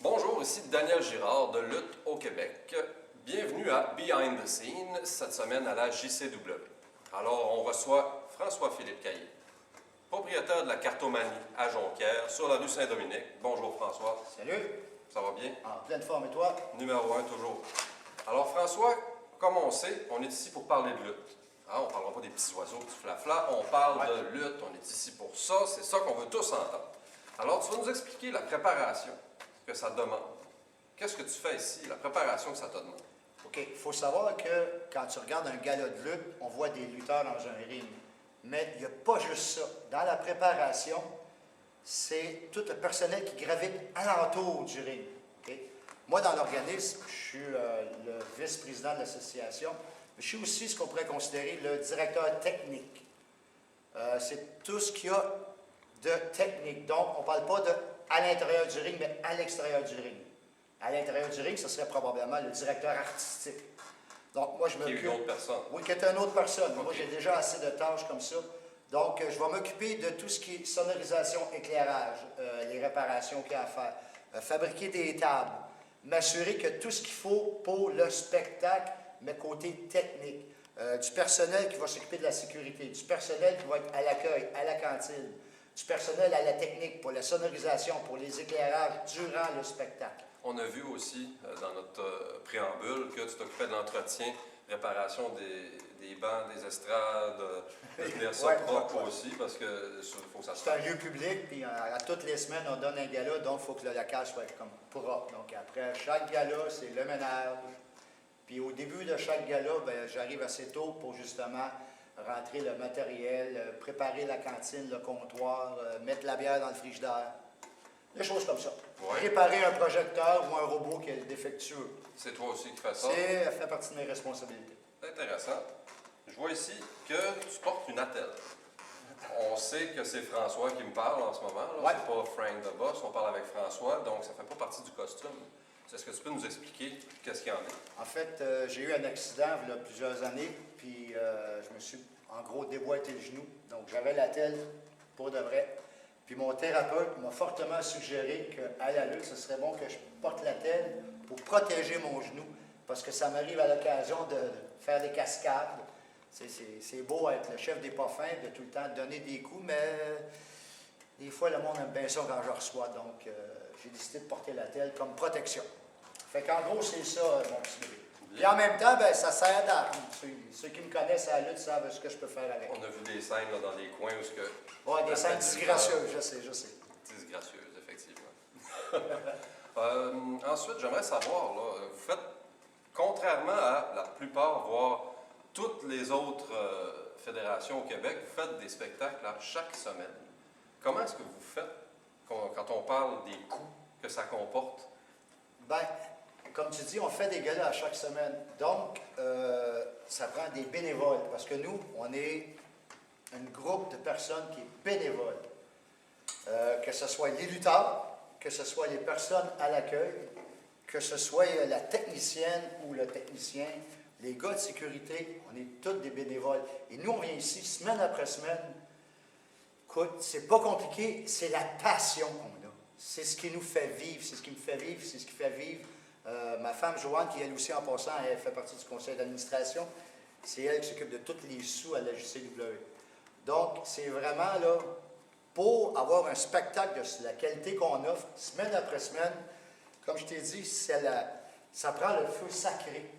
Bonjour, ici Daniel Girard de Lutte au Québec. Bienvenue à Behind the Scene, cette semaine à la JCW. Alors, on reçoit François-Philippe Caillé, propriétaire de la Cartomanie à Jonquière, sur la rue Saint-Dominique. Bonjour François. Salut! Ça va bien? En pleine forme, et toi? Numéro 1 toujours. Alors François, comme on sait, on est ici pour parler de lutte. Hein, on ne parlera pas des petits oiseaux du flafla, on parle de lutte, on est ici pour ça, c'est ça qu'on veut tous entendre. Alors tu vas nous expliquer la préparation que ça demande. Qu'est-ce que tu fais ici, la préparation que ça te demande? OK, il faut savoir que quand tu regardes un gala de lutte, on voit des lutteurs dans un ring. Mais il n'y a pas juste ça. Dans la préparation, c'est tout le personnel qui gravite alentour du ring. Okay? Moi, dans l'organisme, je suis le vice-président de l'association, mais je suis aussi ce qu'on pourrait considérer le directeur technique. C'est tout ce qu'il y a de technique. Donc, on ne parle pas de à l'intérieur du ring, mais à l'extérieur du ring. À l'intérieur du ring, ce serait probablement le directeur artistique. Donc, moi, je m'occupe... Qui est une autre personne. Oui, qui est une autre personne. Okay. Moi, j'ai déjà assez de tâches comme ça. Donc, je vais m'occuper de tout ce qui est sonorisation, éclairage, les réparations qu'il y a à faire, fabriquer des tables, m'assurer que tout ce qu'il faut pour le spectacle, mais côté technique, du personnel qui va s'occuper de la sécurité, du personnel qui va être à l'accueil, à la cantine, du personnel à la technique pour la sonorisation, pour les éclairages durant le spectacle. On a vu aussi dans notre préambule que tu t'occupais de l'entretien, réparation des bancs, des estrades, de tenir ça propre aussi, parce qu'il faut que ça se fasse. C'est un lieu public, puis à toutes les semaines, on donne un gala, donc il faut que le local soit comme propre. Donc après chaque gala, c'est le ménage. Puis au début de chaque gala, j'arrive assez tôt pour justement rentrer le matériel, préparer la cantine, le comptoir, mettre la bière dans le frigidaire. Des choses comme ça. Ouais. Réparer un projecteur ou un robot qui est défectueux. C'est toi aussi qui fais ça? Ça fait partie de mes responsabilités. C'est intéressant. Je vois ici que tu portes une attelle. On sait que c'est François qui me parle en ce moment. Ouais. C'est pas Frank the Boss, on parle avec François, donc ça ne fait pas partie du costume. Est-ce que tu peux nous expliquer qu'est-ce qu'il y en a? En fait, j'ai eu un accident il y a plusieurs années, puis je me suis en gros déboîté le genou. Donc j'avais l'attelle pour de vrai. Puis mon thérapeute m'a fortement suggéré qu'à la lutte, ce serait bon que je porte l'attelle pour protéger mon genou, parce que ça m'arrive à l'occasion de faire des cascades. C'est beau être le chef des parfums, de tout le temps donner des coups, mais des fois, le monde aime bien ça quand je reçois. Donc, j'ai décidé de porter l'attelle comme protection. Fait qu'en gros, c'est ça, mon petit bébé. Et en même temps, ça sert d'arme. Ceux qui me connaissent à la lutte savent ce que je peux faire avec. On a vu des scènes là, dans des coins où... Oui, des scènes disgracieuses, je sais. Disgracieuses, effectivement. Ensuite, j'aimerais savoir, là, vous faites, contrairement à la plupart, voire toutes les autres fédérations au Québec, vous faites des spectacles là, chaque semaine. Comment est-ce que vous faites quand on parle des coûts que ça comporte? Comme tu dis, on fait des galas à chaque semaine. Donc, ça prend des bénévoles. Parce que nous, on est un groupe de personnes qui est bénévole. Que ce soit les lutteurs, que ce soit les personnes à l'accueil, que ce soit la technicienne ou le technicien, les gars de sécurité, on est tous des bénévoles. Et nous, on vient ici semaine après semaine. Écoute, c'est pas compliqué, c'est la passion qu'on a. C'est ce qui nous fait vivre, c'est ce qui me fait vivre, c'est ce qui fait vivre ma femme Joanne, qui elle aussi en passant, elle fait partie du conseil d'administration. C'est elle qui s'occupe de tous les sous à la JCW. Donc, c'est vraiment là, pour avoir un spectacle de la qualité qu'on offre, semaine après semaine, comme je t'ai dit, ça prend le feu sacré.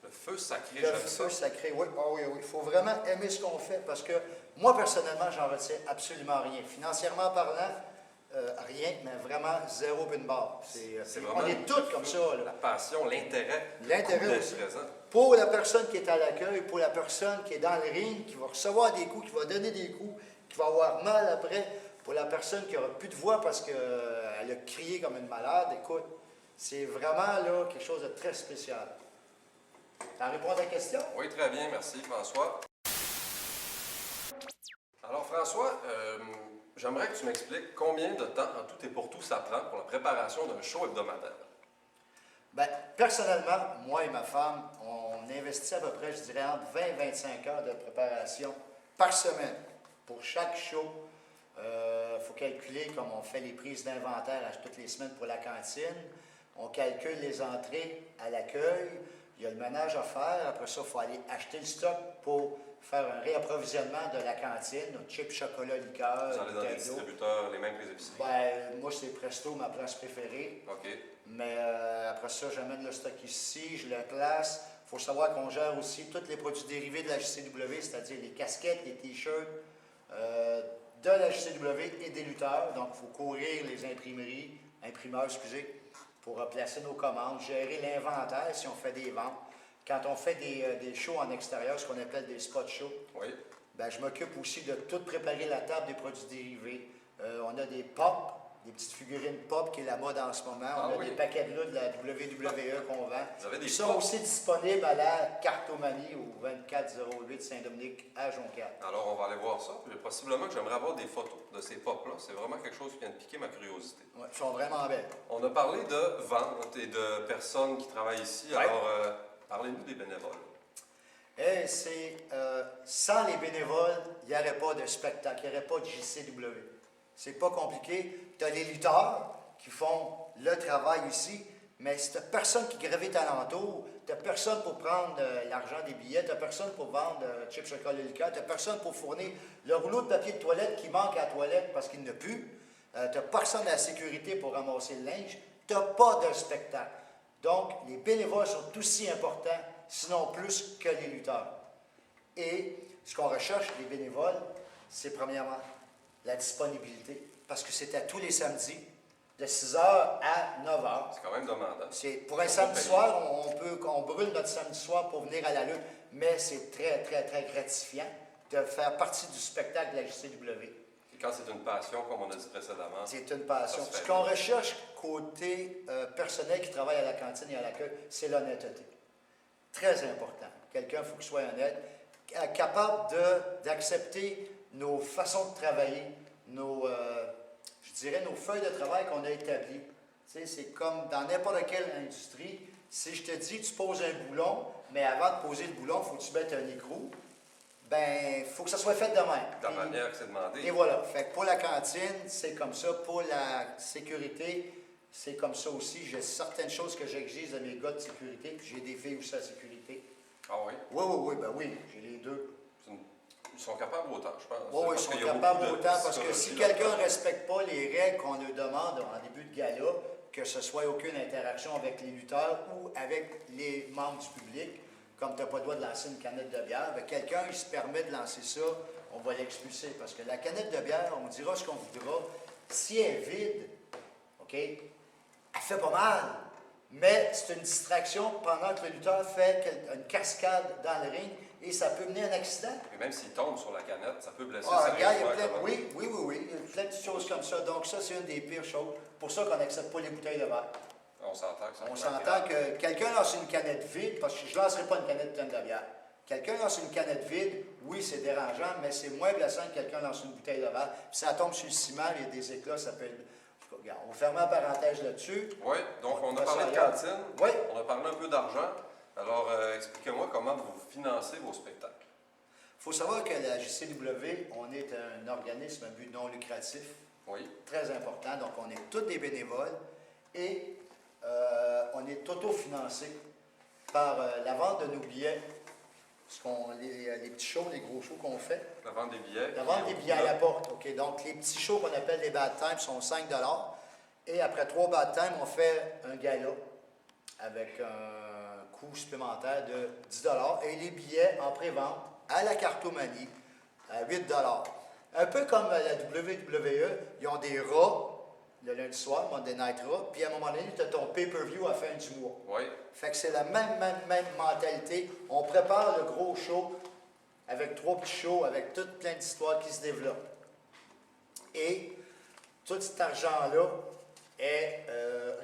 Le feu sacré, j'aime ça. Le feu sacré, oui. Il faut vraiment aimer ce qu'on fait, parce que moi, personnellement, j'en retiens absolument rien. Financièrement parlant, rien, mais vraiment zéro une barre. On est tous comme ça. Là. La passion, l'intérêt. L'intérêt aussi. Présent. Pour la personne qui est à l'accueil, pour la personne qui est dans le ring, qui va recevoir des coups, qui va donner des coups, qui va avoir mal après, pour la personne qui n'aura plus de voix parce qu'elle a crié comme une malade, écoute, c'est vraiment là quelque chose de très spécial. Ça répond à ta question? Oui, très bien, merci François. Alors François, j'aimerais que tu m'expliques combien de temps en tout et pour tout ça prend pour la préparation d'un show hebdomadaire. Personnellement, moi et ma femme, on investit à peu près, je dirais, entre 20 et 25 heures de préparation par semaine pour chaque show. faut calculer comme on fait les prises d'inventaire toutes les semaines pour la cantine. On calcule les entrées à l'accueil. Il y a le ménage à faire. Après ça, il faut aller acheter le stock pour faire un réapprovisionnement de la cantine, notre chips, chocolat, liqueur. Vous allez dans des distributeurs, les mêmes que les épiceries? Ben, moi, c'est Presto, ma place préférée. OK. Mais après ça, j'amène le stock ici, je le classe. Il faut savoir qu'on gère aussi tous les produits dérivés de la JCW, c'est-à-dire les casquettes, les t-shirts de la JCW et des lutteurs. Donc, il faut courir les imprimeurs, excusez, pour placer nos commandes, gérer l'inventaire si on fait des ventes. Quand on fait des shows en extérieur, ce qu'on appelle des spot shows, oui. Ben, je m'occupe aussi de tout préparer la table des produits dérivés. On a des pop, des petites figurines pop qui est la mode en ce moment. On a des paquets de là de la WWE qu'on vend. Vous avez des Ils sont pop? aussi disponibles à la Cartomanie au 2408 Saint-Dominique à Jonquière. Alors, on va aller voir ça. Puis, possiblement que j'aimerais avoir des photos de ces pop-là. C'est vraiment quelque chose qui vient de piquer ma curiosité. Oui, ils sont vraiment belles. On a parlé de vente et de personnes qui travaillent ici. Ouais. Alors, parlez-nous des bénévoles. Et sans les bénévoles, il n'y aurait pas de spectacle, il n'y aurait pas de JCW. C'est pas compliqué. Tu as les lutteurs qui font le travail ici, mais si tu n'as personne qui gravite alentour, tu n'as personne pour prendre l'argent des billets, tu n'as personne pour vendre chips, chocolat, liqueur, tu n'as personne pour fournir le rouleau de papier de toilette qui manque à la toilette parce qu'il n'y en a plus, tu n'as personne à la sécurité pour ramasser le linge, tu n'as pas de spectacle. Donc, les bénévoles sont aussi importants, sinon plus que les lutteurs. Et ce qu'on recherche, les bénévoles, c'est premièrement la disponibilité, parce que c'est à tous les samedis, de 6h à 9h. C'est quand même demandant. Pour un samedi soir, on brûle notre samedi soir pour venir à la lutte, mais c'est très, très, très gratifiant de faire partie du spectacle de la JCW. Et quand c'est une passion, comme on a dit précédemment. C'est une passion. Ce qu'on recherche côté personnel qui travaille à la cantine et à l'accueil, c'est l'honnêteté. Très important. Quelqu'un, il faut qu'il soit honnête, capable d'accepter nos façons de travailler, je dirais nos feuilles de travail qu'on a établies. Tu sais, c'est comme dans n'importe quelle industrie. Si je te dis, tu poses un boulon, mais avant de poser le boulon, il faut que tu mettes un écrou, ben, il faut que ça soit fait de même. De la manière que c'est demandé. Et voilà. Fait que pour la cantine, c'est comme ça. Pour la sécurité, c'est comme ça aussi. J'ai certaines choses que j'exige de mes gars de sécurité, puis j'ai des filles aussi à sécurité. Ah oui? Oui, ben oui, j'ai les deux. Ils sont capables autant, je pense. Oui, ils sont capables autant, parce que si quelqu'un ne respecte pas les règles qu'on nous demande en début de gala, que ce soit aucune interaction avec les lutteurs ou avec les membres du public, comme tu n'as pas le droit de lancer une canette de bière, quelqu'un, il se permet de lancer ça, on va l'expulser. Parce que la canette de bière, on dira ce qu'on voudra. Si elle est vide, OK, elle fait pas mal. Mais c'est une distraction pendant que le lutteur fait une cascade dans le ring et ça peut mener à un accident. Et même s'il tombe sur la canette, ça peut blesser sérieusement. Oui, il y a plein de choses comme ça. Donc ça, c'est une des pires choses. Pour ça qu'on n'accepte pas les bouteilles de verre. On s'entend que ça On s'entend que quelqu'un lance une canette vide, parce que je ne lancerai pas une canette pleine de bière. Quelqu'un lance une canette vide, oui, c'est dérangeant, mais c'est moins blessant que quelqu'un lance une bouteille de verre. Puis ça tombe sur le ciment, il y a des éclats, ça peut être... Regarde, on va fermer la parenthèse là-dessus. Oui, donc on a parlé de cantine, oui. On a parlé un peu d'argent. Alors, expliquez-moi comment vous financez vos spectacles. Il faut savoir que la JCW, on est un organisme à but non lucratif. Oui. Très important. Donc, on est tous des bénévoles et on est autofinancé par la vente de nos billets, les petits shows, les gros shows qu'on fait. La vente des billets. La vente des billets à la porte. OK. Donc, les petits shows qu'on appelle les bad times sont 5 $. Et après 3 bad times, on fait un gala avec un coût supplémentaire de 10 $. Et les billets en pré-vente à la Cartomanie à 8 $. Un peu comme la WWE, ils ont des Raw le lundi soir, Monday Night Raw, puis à un moment donné, tu as ton pay-per-view à la fin du mois. Oui. Fait que c'est la même mentalité. On prépare le gros show avec 3 petits shows, avec tout plein d'histoires qui se développent. Et tout cet argent-là est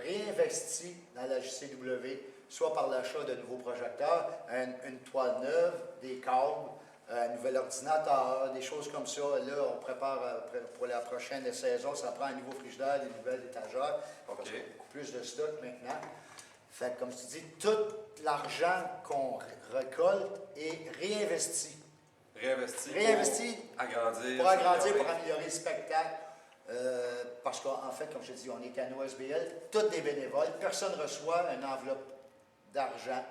réinvesti dans la JCW, soit par l'achat de nouveaux projecteurs, une toile neuve, des câbles, un nouvel ordinateur, des choses comme ça. Là, on prépare pour la prochaine saison, ça prend un nouveau frigidaire, des nouvelles étagères. OK. Parce qu'il y a beaucoup plus de stock maintenant. Fait que, comme tu dis, tout l'argent qu'on récolte est réinvesti. Réinvesti Réinvesti pour agrandir. Pour agrandir, pour améliorer le spectacle. Parce qu'en fait, comme je dis, on est à NOSBL, tous des bénévoles, personne ne reçoit une enveloppe d'argent.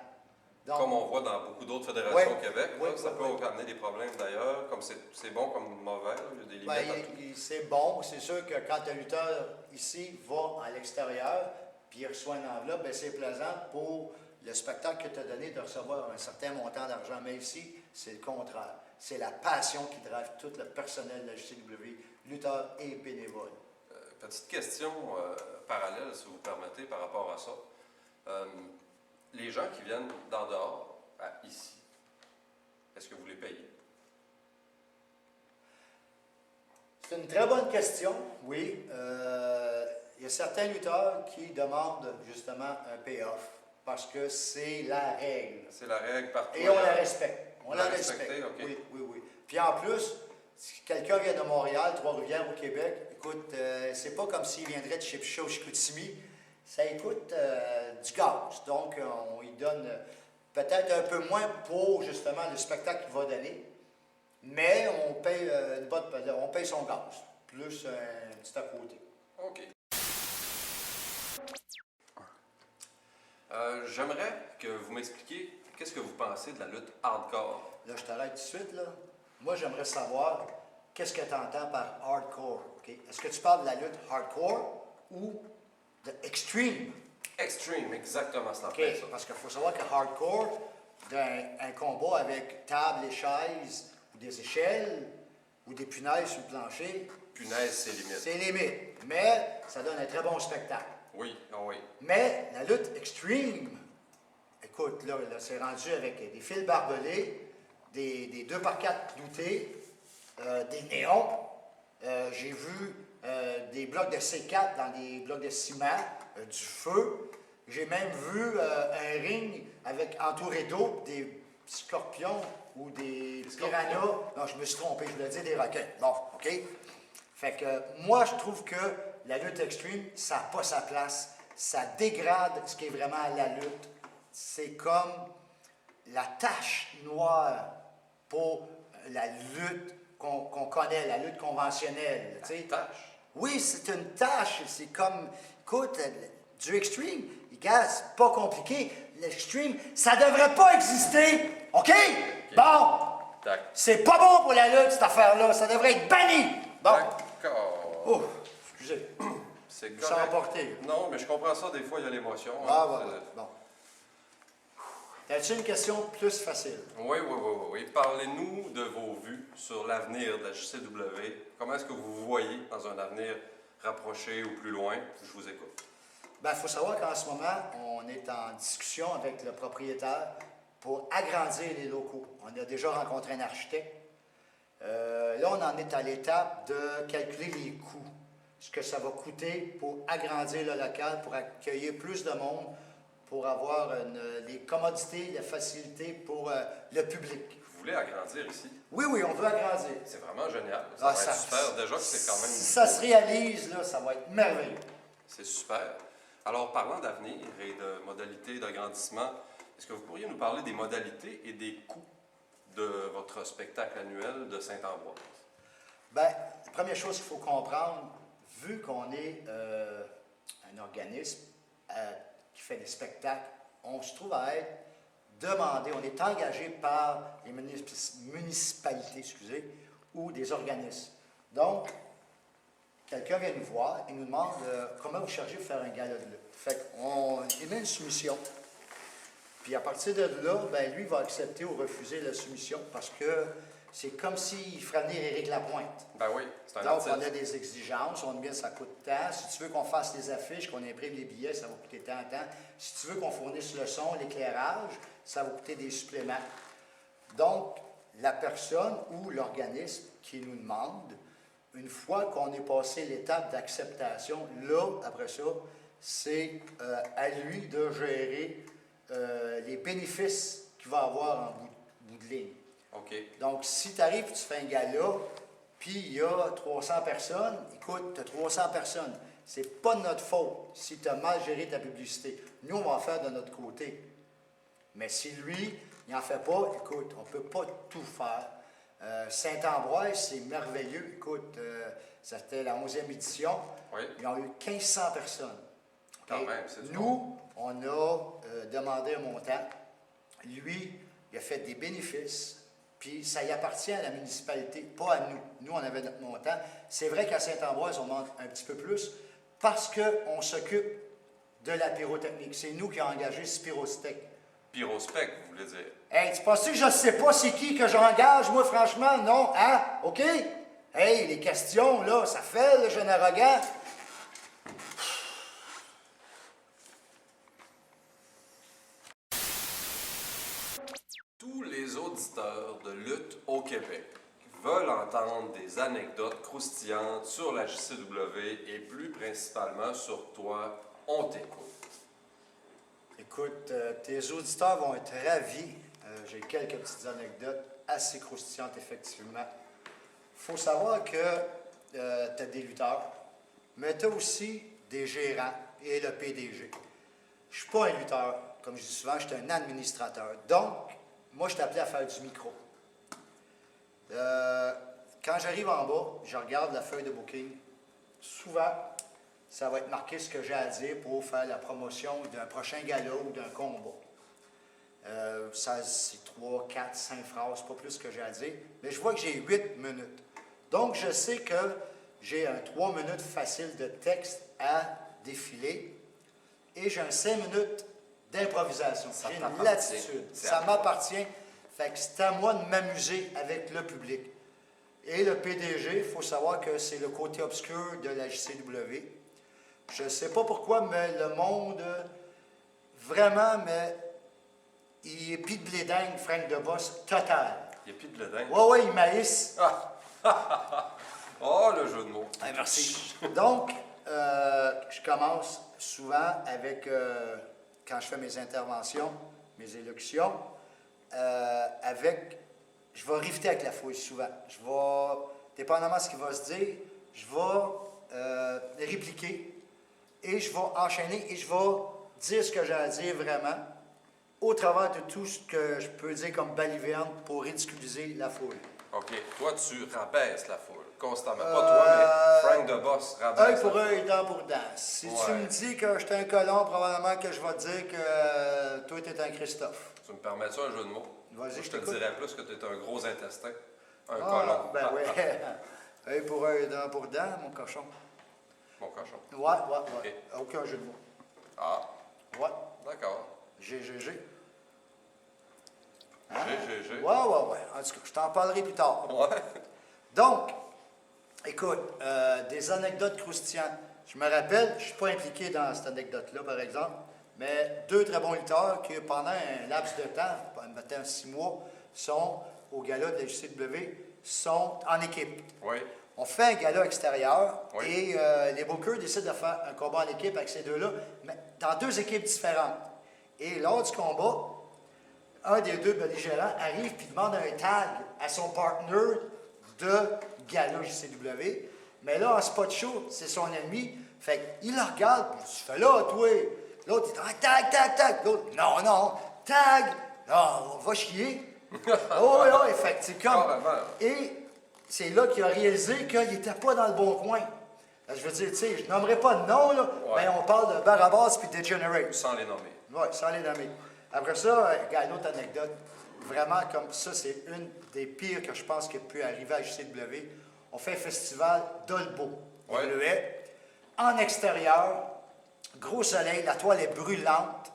Donc, comme on voit dans beaucoup d'autres fédérations oui, au Québec, oui, là, ça oui, peut amener des problèmes d'ailleurs, comme c'est bon comme mauvais, là, il y a des limites à tout. c'est bon. C'est sûr que quand un lutteur ici va à l'extérieur, puis il reçoit une enveloppe, bien, c'est plaisant pour le spectacle que tu as donné de recevoir un certain montant d'argent. Mais ici, c'est le contraire. C'est la passion qui drive tout le personnel de la JCW, lutteurs et bénévoles. Petite question parallèle, si vous permettez, par rapport à ça. Les gens qui viennent d'en dehors à ici, est-ce que vous les payez? C'est une très bonne question, oui. Il y a certains lutteurs qui demandent justement un payoff parce que c'est la règle. C'est la règle partout. Et on la respecte. On la respecte. respecte. Okay. Oui, oui, oui. Puis en plus, si quelqu'un vient de Montréal, Trois-Rivières au Québec, écoute, c'est pas comme s'il viendrait de chez Chicoutimi. Ça coûte du gaz. Donc, on lui donne peut-être un peu moins pour justement le spectacle qu'il va donner. Mais on paye on paye son gaz, plus un petit à côté. OK. J'aimerais que vous m'expliquiez qu'est-ce que vous pensez de la lutte hardcore. Là, je t'arrête tout de suite, là. Moi, j'aimerais savoir qu'est-ce que tu entends par hardcore, OK? Est-ce que tu parles de la lutte hardcore ou de extreme? Extreme, exactement, c'est en OK, plein ça. parce qu'il faut savoir que hardcore, un combat avec table et chaises, ou des échelles, ou des punaises sur le plancher. Punaise, c'est limite. C'est limite, mais ça donne un très bon spectacle. Oui, oh oui. Mais la lutte extreme, écoute, là c'est rendu avec des fils barbelés, des 2x4 cloutés, des néons. J'ai vu des blocs de C4 dans des blocs de ciment, du feu. J'ai même vu un ring avec entouré d'eau, des scorpions ou des piranhas. Non, je me suis trompé, je voulais dire des requins. Bon, OK? Fait que moi, je trouve que la lutte extreme, ça n'a pas sa place. Ça dégrade ce qui est vraiment la lutte. C'est comme la tache noire pour la lutte qu'on connaît, la lutte conventionnelle. La tâche? Oui, c'est une tâche. C'est comme, écoute, du extreme, gars, c'est pas compliqué. L'extreme, ça devrait pas exister. OK? Bon. C'est pas bon pour la lutte, cette affaire-là. Ça devrait être banni. Bon. D'accord. Oh, excusez. C'est Je me sens emporté. Non, mais je comprends ça. Des fois, il y a l'émotion. Ah, ouais. Bon. As-tu une question plus facile? Oui. Parlez-nous de vos vues sur l'avenir de la JCW. Comment est-ce que vous vous voyez dans un avenir rapproché ou plus loin? Je vous écoute. Bien, il faut savoir qu'en ce moment, on est en discussion avec le propriétaire pour agrandir les locaux. On a déjà rencontré un architecte. Là, on en est à l'étape de calculer les coûts, ce que ça va coûter pour agrandir le local, pour accueillir plus de monde, pour avoir les commodités, les facilités pour le public. Vous voulez agrandir ici? Oui, on veut agrandir. C'est vraiment génial. Ça va être super. Déjà que c'est quand même... Si ça se réalise, là, ça va être merveilleux. C'est super. Alors, parlant d'avenir et de modalités d'agrandissement, est-ce que vous pourriez nous parler des modalités et des coûts de votre spectacle annuel de Saint-Ambroise? Bien, la première chose qu'il faut comprendre, vu qu'on est un organisme qui fait des spectacles, on se trouve à être demandé, on est engagé par les municipalités, ou des organismes. Donc, quelqu'un vient nous voir et nous demande comment vous chargez pour faire un gala de lutte. Fait qu'on émet une soumission. Puis à partir de là, ben lui va accepter ou refuser la soumission parce que c'est comme s'il ferait venir Éric Lapointe. Ben oui, c'est un Donc, artiste. on a des exigences, on dit bien ça coûte tant. Si tu veux qu'on fasse les affiches, qu'on imprime les billets, ça va coûter tant. Si tu veux qu'on fournisse le son, l'éclairage, ça va coûter des suppléments. Donc, la personne ou l'organisme qui nous demande, une fois qu'on est passé l'étape d'acceptation, là, après ça, c'est à lui de gérer les bénéfices qu'il va avoir en bout de ligne. OK. Donc, si tu arrives et tu fais un gala, puis il y a 300 personnes, écoute, tu as 300 personnes. C'est pas de notre faute si tu as mal géré ta publicité. Nous, on va en faire de notre côté. Mais si lui, il n'en fait pas, écoute, on ne peut pas tout faire. Saint-Ambroise, c'est merveilleux. Écoute, C'était la 11e édition. Oui. Ils ont eu 1500 personnes. Quand OK? même, c'est du Nous, on a demandé un montant. Lui, il a fait des bénéfices, puis ça y appartient à la municipalité, pas à nous. Nous, on avait notre montant. C'est vrai qu'à Saint-Ambroise, on demande un petit peu plus parce qu'on s'occupe de la pyrotechnique. C'est nous qui avons engagé Spirostec. Pyrospec, vous voulez dire. Hey, tu penses que je ne sais pas c'est qui que j'engage, moi, franchement? Non, hein? OK? Hey, les questions, là, ça fait, le jeune arrogant. Tous les auditeurs de lutte au Québec veulent entendre des anecdotes croustillantes sur la JCW et plus principalement sur toi. On t'écoute. Écoute, tes auditeurs vont être ravis. J'ai quelques petites anecdotes assez croustillantes, effectivement. Il faut savoir que tu as des lutteurs, mais tu as aussi des gérants et le PDG. Je ne suis pas un lutteur, comme je dis souvent, je suis un administrateur. Donc, moi, je t'appelais à faire du micro. Quand j'arrive en bas, je regarde la feuille de booking. Souvent, ça va être marqué ce que j'ai à dire pour faire la promotion d'un prochain gala ou d'un combat. Ça, c'est 3, 4, 5 phrases, pas plus que j'ai à dire. Mais je vois que j'ai 8 minutes. Donc, je sais que j'ai un 3 minutes facile de texte à défiler et j'ai un 5 minutes d'improvisation. J'ai une latitude. Ça m'appartient. Fait que c'est à moi de m'amuser avec le public. Et le PDG, il faut savoir que c'est le côté obscur de la JCW. Je ne sais pas pourquoi, mais le monde, vraiment, mais il est pis de blédingue, Frank de Boss, total. Il n'y a plus de bledin. Oui, il maïs. Oh, le jeu de mots. Ah, merci. Donc, je commence souvent avec, quand je fais mes interventions, mes élocutions, je vais rifter avec la foule souvent. Je vais, dépendamment de ce qu'il va se dire, je vais répliquer et je vais enchaîner et je vais dire ce que j'ai à dire vraiment au travers de tout ce que je peux dire comme baliverne pour ridiculiser la foule. OK. Toi, tu rabaisses la foule constamment. Pas toi, mais Frank de Boss rabaisse. Œil pour œil, dent pour dent. Si tu me dis que je suis un colon, probablement que je vais te dire que toi, tu es un Christophe. Tu me permets ça, un jeu de mots? Vas-y, je te dirais plus que tu es un gros intestin. Un Ah, colon. ben oui. Œil pour œil, dent pour dent, mon cochon. Mon cochon. Ouais. OK. Aucun jeu de mots. Ah, Ouais. d'accord. GGG. GGG. Ouais. En tout cas, je t'en parlerai plus tard. Ouais. Donc, écoute, des anecdotes croustillantes. Je me rappelle, je ne suis pas impliqué dans cette anecdote-là, par exemple, mais 2 très bons lutteurs qui, pendant un laps de temps, mettons 6 mois, sont au gala de la JCW, sont en équipe. Oui. On fait un gala extérieur Oui. et les bookers décident de faire un combat en équipe avec ces deux-là, mais dans 2 équipes différentes. Et lors du combat, un des 2 belligérants arrive et demande un tag à son partner de gala JCW. Mais là, en spot show, c'est son ennemi. Fait qu'il le regarde, puis tu fais là, toi. L'autre, il dit, ah, tag. L'autre, non, tag. Non, on va chier. Oh, oui, fait que c'est comme. Et c'est là qu'il a réalisé qu'il n'était pas dans le bon coin. Je veux dire, tu sais, je nommerai pas de nom, là, mais on parle de Barabbas puis Degenerate. Sans les nommer. Oui, sans les nommer. Après ça, une autre anecdote. Vraiment, comme ça, c'est une des pires que je pense qui a pu arriver à JCW. On fait un festival d'Olbo, bleuet, en extérieur, gros soleil, la toile est brûlante.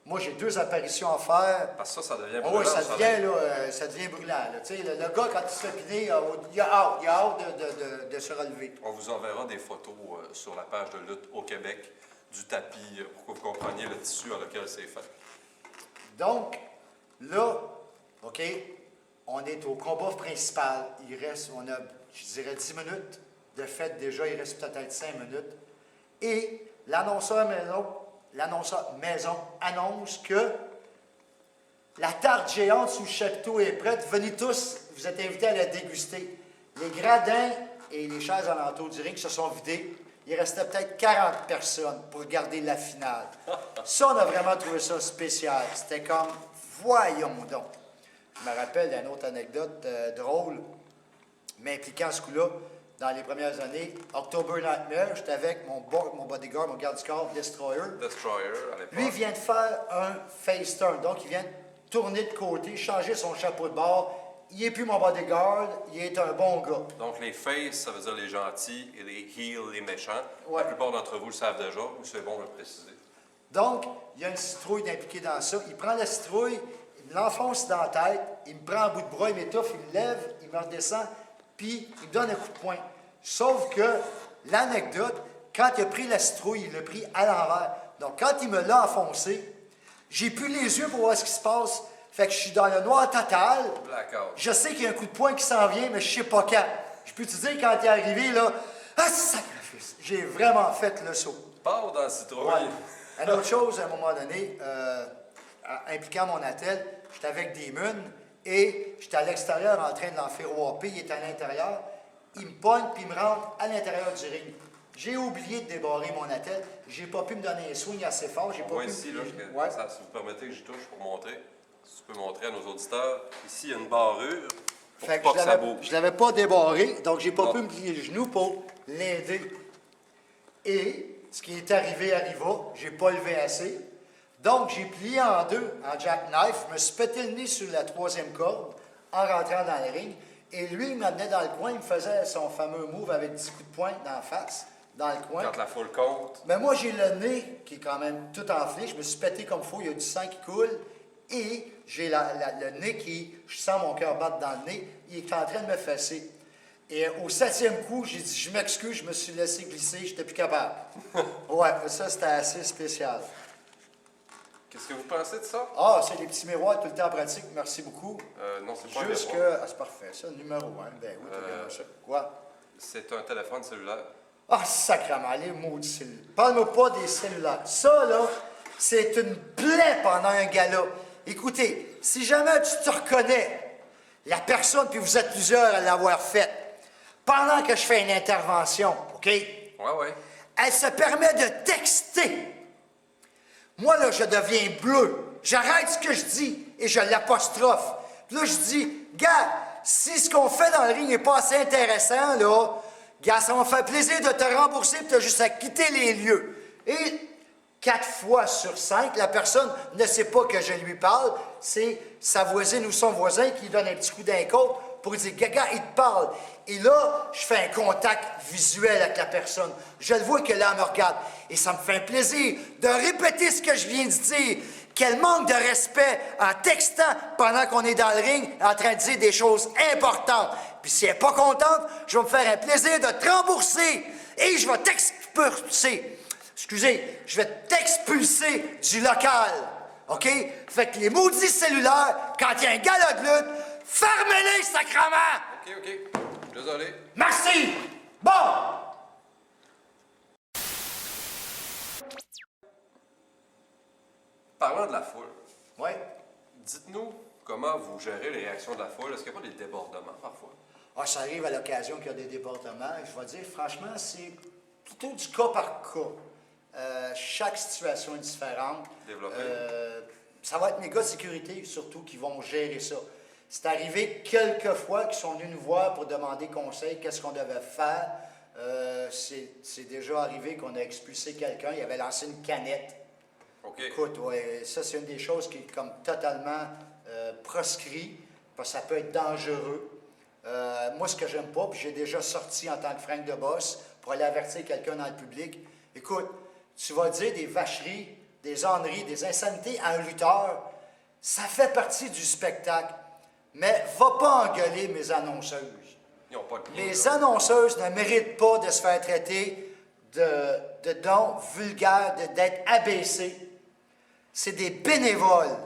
Moi, j'ai 2 apparitions à faire. Parce que ça devient brûlant. Oui, ça devient brûlant. Là. Tu sais, le gars, quand il se fait piner, il a hâte de se relever. On vous enverra des photos sur la page de lutte au Québec du tapis pour que vous compreniez le tissu à lequel c'est fait. Donc, là, OK, on est au combat principal. Il reste, on a, je dirais, 10 minutes de fête déjà. Il reste peut-être 5 minutes. Et l'annonceur maison annonce que la tarte géante sous le chapiteau est prête. Venez tous, vous êtes invités à la déguster. Les gradins et les chaises alentour du ring se sont vidés. Il restait peut-être 40 personnes pour regarder la finale. Ça, on a vraiment trouvé ça spécial. C'était comme, voyons donc. Je me rappelle d'une autre anecdote drôle, mais impliquant ce coup-là. dans les premières années. October Nightmare, j'étais avec mon bodyguard, mon garde du corps, Destroyer. Destroyer, à l'époque. Lui, il vient de faire un face turn. Donc, il vient de tourner de côté, changer son chapeau de bord. Il n'est plus mon bodyguard, il est un bon gars. Donc, les faces, ça veut dire les gentils, et les heels, les méchants. Ouais. La plupart d'entre vous le savent déjà, ou c'est bon de le préciser. Donc, il y a une citrouille impliquée dans ça. Il prend la citrouille, il me l'enfonce dans la tête, il me prend un bout de bras, il m'étouffe, il me lève, il me redescend, puis il me donne un coup de poing. Sauf que, l'anecdote, quand il a pris la citrouille, il l'a pris à l'envers. Donc, quand il me l'a enfoncé, j'ai plus les yeux pour voir ce qui se passe. Fait que je suis dans le noir total. Blackout. Je sais qu'il y a un coup de poing qui s'en vient, mais je sais pas quand. Je peux te dire, quand il est arrivé, là, ah, sacrifice! J'ai vraiment fait le saut. Pas dans le citrouille. Ouais. Une autre chose, à un moment donné, impliquant mon attel, j'étais avec Damon et j'étais à l'extérieur en train de l'enfiroiper. Il est à l'intérieur. Il me pogne puis il me rentre à l'intérieur du ring. J'ai oublié de débarrer mon attel. J'ai pas pu me donner un swing assez fort. J'ai pas pu Ici, là, ouais. ça, si vous permettez que j'y touche pour montrer. Si tu peux montrer à nos auditeurs. Ici, il y a une barrure pour Fait pas que que ça bouge. je l'avais pas débarré, donc j'ai pas Non. pu me plier le genou pour l'aider. Et ce qui est arrivé arriva, j'ai pas levé assez. Donc j'ai plié en deux en jackknife, je me suis pété le nez sur la troisième corde en rentrant dans le ring. Et lui, il m'amenait dans le coin, il me faisait son fameux move avec 10 coups de poing dans la face, dans le coin. Quand la foule compte. Mais moi, j'ai le nez qui est quand même tout enflé. Je me suis pété comme il faut. Il y a du sang qui coule. Et j'ai le nez qui... Je sens mon cœur battre dans le nez. Il est en train de me fesser. Et au 7e coup, j'ai dit, je m'excuse, je me suis laissé glisser. Je n'étais plus capable. Ouais, ça, c'était assez spécial. Qu'est-ce que vous pensez de ça? Ah, c'est des petits miroirs tout le temps pratique. Merci beaucoup. Non, c'est pas un Juste miroir. que... Ah, c'est parfait, ça. Numéro 1. Ben oui, t'as bien ça. Quoi? C'est un téléphone cellulaire. Ah, sacrément, les maudits cellulaires. Parle-moi pas des cellulaires. Ça, là, c'est une plaie pendant un gala. Écoutez, si jamais tu te reconnais, la personne, puis vous êtes plusieurs à l'avoir faite, pendant que je fais une intervention, OK? Ouais. Elle se permet de texter. Moi, là, je deviens bleu. J'arrête ce que je dis et je l'apostrophe. Puis là, je dis, gars, si ce qu'on fait dans le ring n'est pas assez intéressant, là, gars, ça m'a fait plaisir de te rembourser puis tu as juste à quitter les lieux. Et 4 fois sur 5, la personne ne sait pas que je lui parle. C'est sa voisine ou son voisin qui lui donne un petit coup d'un côte pour lui dire, gaga, il te parle. Et là, je fais un contact visuel avec la personne. Je le vois que là, elle me regarde. Et ça me fait un plaisir de répéter ce que je viens de dire. Quel manque de respect en textant pendant qu'on est dans le ring en train de dire des choses importantes. Puis si elle n'est pas contente, je vais me faire un plaisir de te rembourser. Et je vais t'expulser. Excusez, je vais t'expulser du local. OK? Fait que les maudits cellulaires, quand il y a un gala de lutte, fermez-les, sacrement! OK. Désolé. Merci! Bon! Parlant de la foule, Oui. dites-nous comment vous gérez les réactions de la foule. Est-ce qu'il n'y a pas des débordements parfois? Ah, ça arrive à l'occasion qu'il y a des débordements. Je vais dire, franchement, c'est plutôt du cas par cas. Chaque situation est différente. Développé. Ça va être mes gars de sécurité, surtout, qui vont gérer ça. C'est arrivé quelques fois qu'ils sont venus nous voir pour demander conseil, qu'est-ce qu'on devait faire. C'est déjà arrivé qu'on a expulsé quelqu'un, il avait lancé une canette. OK. Écoute, ouais, ça, c'est une des choses qui est comme totalement proscrit, parce que ça peut être dangereux. Moi, ce que j'aime pas, puis j'ai déjà sorti en tant que Frank de Boss pour aller avertir quelqu'un dans le public. Écoute, tu vas dire des vacheries, des âneries, des insanités à un lutteur, ça fait partie du spectacle. Mais va pas engueuler mes annonceuses. Ils n'ont pas de lien, Les là. annonceuses ne méritent pas de se faire traiter de dons vulgaires, d'être abaissés. C'est des bénévoles.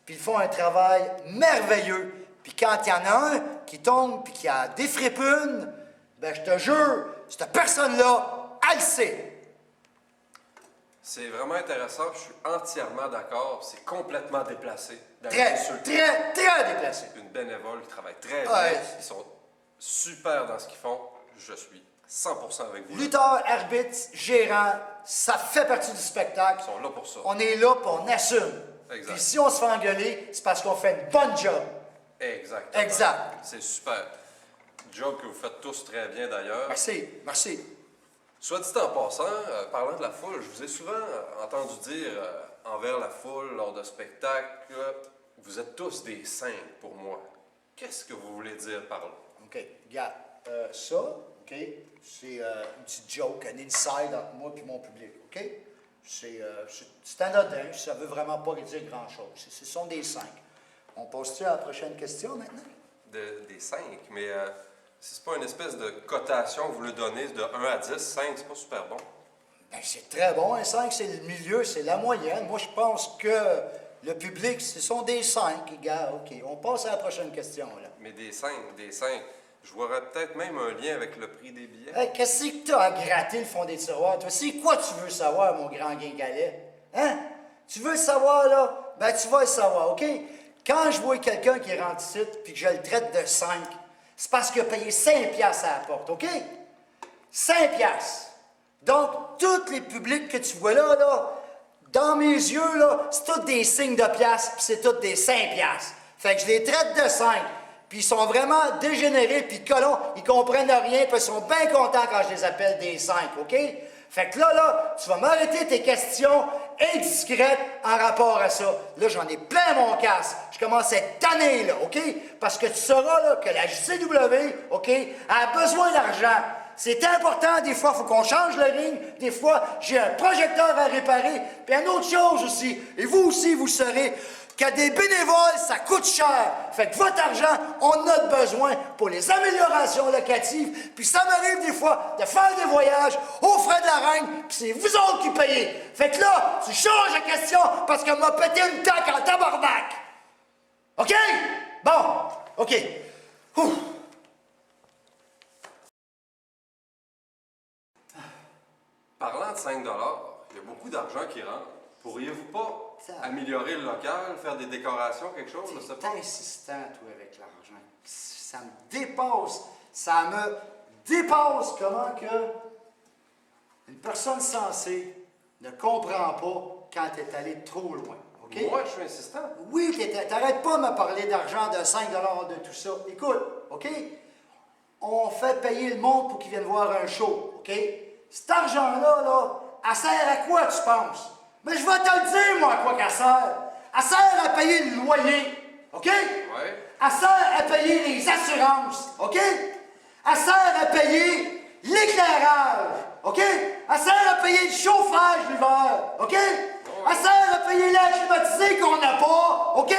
Puis ils font un travail merveilleux. Puis quand il y en a un qui tombe puis qui a des fripunes, ben je te jure, cette personne-là, elle le sait. C'est vraiment intéressant. Je suis entièrement d'accord. C'est complètement déplacé. Très déplacé. Une bénévole qui travaille très Ouais. bien. Ils sont super dans ce qu'ils font. Je suis 100% avec vous. Lutteur, arbitre, gérant, ça fait partie du spectacle. Ils sont là pour ça. On est là puis on assume. Exact. Puis si on se fait engueuler, c'est parce qu'on fait une bonne job. Exactement. Exact. C'est super. Job que vous faites tous très bien d'ailleurs. Merci, merci. Soit dit en passant, parlant de la foule, je vous ai souvent entendu dire envers la foule lors de spectacles, vous êtes tous des saints pour moi. Qu'est-ce que vous voulez dire par là? OK, regarde, ça, OK, c'est une petite joke, un inside entre moi et mon public, OK? C'est anodin, ça ne veut vraiment pas dire grand-chose. Ce sont des 5. On passe-tu à la prochaine question maintenant? Des 5, mais si c'est pas une espèce de cotation que vous le donnez de 1 à 10, 5, c'est pas super bon. Bien, c'est très bon, un 5, c'est le milieu, c'est la moyenne. Moi, je pense que le public, ce sont des 5, gars. OK, on passe à la prochaine question, là. Mais des 5, je vois peut-être même un lien avec le prix des billets. Hey, qu'est-ce que t'as à gratter le fond des tiroirs, toi? C'est quoi tu veux savoir, mon grand guingalet? Hein? Tu veux le savoir, là? Ben, tu vas le savoir, OK? Quand je vois quelqu'un qui rentre ici puis que je le traite de 5, c'est parce qu'il a payé 5 piastres à la porte, OK? 5 piastres. Donc, tous les publics que tu vois là, dans mes yeux, là, c'est tous des signes de piastres, puis c'est tous des 5 piastres. Fait que je les traite de 5. Puis ils sont vraiment dégénérés, puis colons, ils comprennent rien, puis ils sont bien contents quand je les appelle des 5, OK? Fait que là, tu vas m'arrêter tes questions indiscrètes en rapport à ça. Là, j'en ai plein mon casse. Je commence à être tanné, là, OK? Parce que tu sauras, là, que la JCW, OK, a besoin d'argent. C'est important, des fois, il faut qu'on change le ring. Des fois, j'ai un projecteur à réparer. Puis une autre chose aussi, et vous aussi, vous saurez, que des bénévoles, ça coûte cher. Fait que votre argent, on en a besoin pour les améliorations locatives. Puis ça m'arrive des fois de faire des voyages aux frais de la reine, puis c'est vous autres qui payez. Fait que là, tu changes la question parce qu'elle m'a pété une taque en tabarnak. OK? Bon, OK. Ouh. Parlant de 5 $, il y a beaucoup d'argent qui rentre. Pourriez-vous pas améliorer le local, faire des décorations, quelque chose? T'es insistant, toi, avec l'argent. Ça me dépasse comment que une personne sensée ne comprend pas quand tu es allé trop loin. Okay? Moi, je suis insistant. Oui, t'arrêtes pas de me parler d'argent, de 5 $, de tout ça. Écoute, OK? On fait payer le monde pour qu'ils viennent voir un show, OK? Cet argent-là, elle sert à quoi, tu penses? Mais je vais te le dire, moi, à quoi qu'elle sert. Elle sert à payer le loyer, OK? Oui. Elle sert à payer les assurances, OK? Elle sert à payer l'éclairage, OK? Elle sert à payer le chauffage l'hiver, OK? Elle sert à payer l'air climatisé qu'on n'a pas, OK?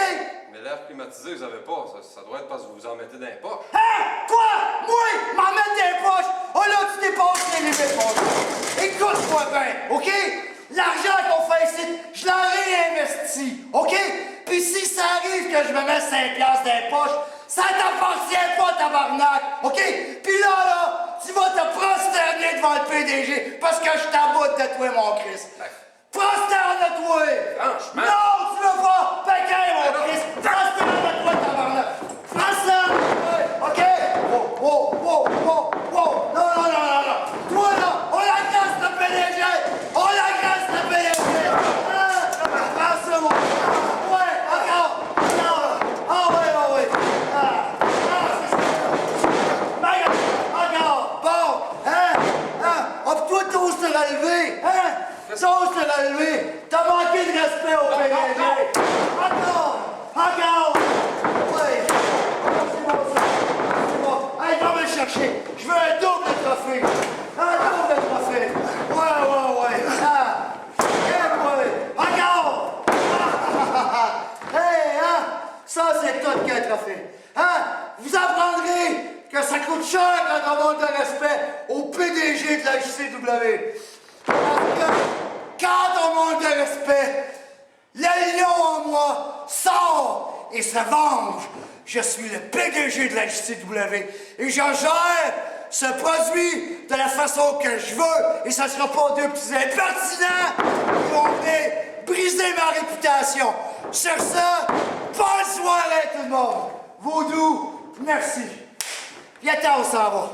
Mais l'air climatisé, vous n'avez pas. Ça doit être parce que vous vous en mettez dans les poches. Hein? Toi? Moi? M'en mettre dans les poches? Oh là, tu dépasses les limites, mon gars. Écoute-moi bien, OK? L'argent qu'on fait ici, je l'ai réinvesti, OK? Puis si ça arrive que je me mets 5 piastres dans les poches, ça t'appartient pas, tabarnak, OK? Puis là, tu vas te prosterner devant le PDG parce que je t'aboute de toi, mon Christ. Prosterne-toi! Franchement! Non, tu veux pas! Pékin, mon Christ! Prosterne-toi, tabarnak! Prosterne-toi! OK? Wow! Non! Toi, là, on agresse le PDG! On agresse le PDG! Prends ça, mon... Ouais, encore! Ah ouais! C'est ça! Encore! Bon! Oh, puis toi, t'oses te relever! T'oses te relever! T'as manqué de respect au PDG! Encore! Ouais! C'est bon! Hey, va me le chercher! Je veux un double trophée! Un double trophée! Ouais! Encore! Hey, ça, c'est tout qu'un trophée! Vous apprendrez que ça coûte cher quand on manque de respect au PDG de la JCW! Parce que quand on manque de respect, le lion en moi sort et se venge. Je suis le PDG de la JCW et je gère ce produit de la façon que je veux et ça ne sera pas deux petits impertinents qui vont venir briser ma réputation. Sur ça, bonne soirée tout le monde. Vaudou, merci. Viens-t'en, on s'en va.